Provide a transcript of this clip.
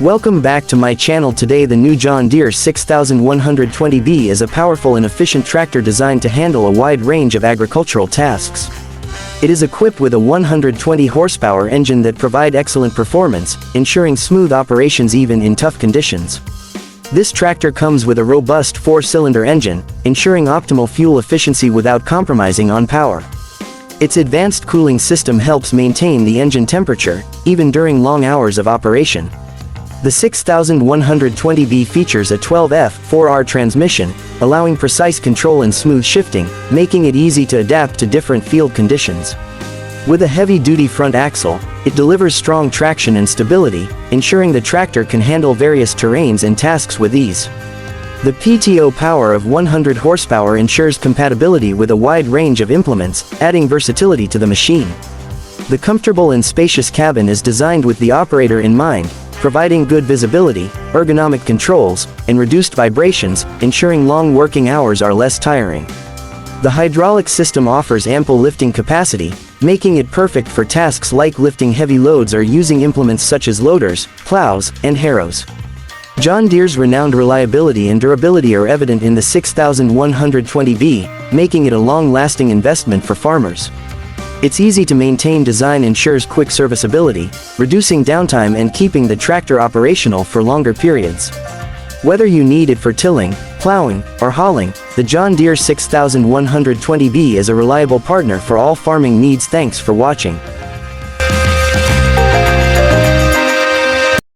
Welcome back to my channel. Today the new John Deere 6120B is a powerful and efficient tractor designed to handle a wide range of agricultural tasks. It is equipped with a 120 horsepower engine that provides excellent performance, ensuring smooth operations even in tough conditions. This tractor comes with a robust 4-cylinder engine, ensuring optimal fuel efficiency without compromising on power. Its advanced cooling system helps maintain the engine temperature, even during long hours of operation. The 6120B features a 12F4R transmission, allowing precise control and smooth shifting, making it easy to adapt to different field conditions. With a heavy-duty front axle, it delivers strong traction and stability, ensuring the tractor can handle various terrains and tasks with ease. The PTO power of 100 horsepower ensures compatibility with a wide range of implements, adding versatility to the machine. The comfortable and spacious cabin is designed with the operator in mind, providing good visibility, ergonomic controls, and reduced vibrations, ensuring long working hours are less tiring. The hydraulic system offers ample lifting capacity, making it perfect for tasks like lifting heavy loads or using implements such as loaders, plows, and harrows. John Deere's renowned reliability and durability are evident in the 6120B, making it a long-lasting investment for farmers. Its easy-to-maintain design ensures quick serviceability, reducing downtime and keeping the tractor operational for longer periods. Whether you need it for tilling, plowing, or hauling, the John Deere 6120B is a reliable partner for all farming needs. Thanks for watching.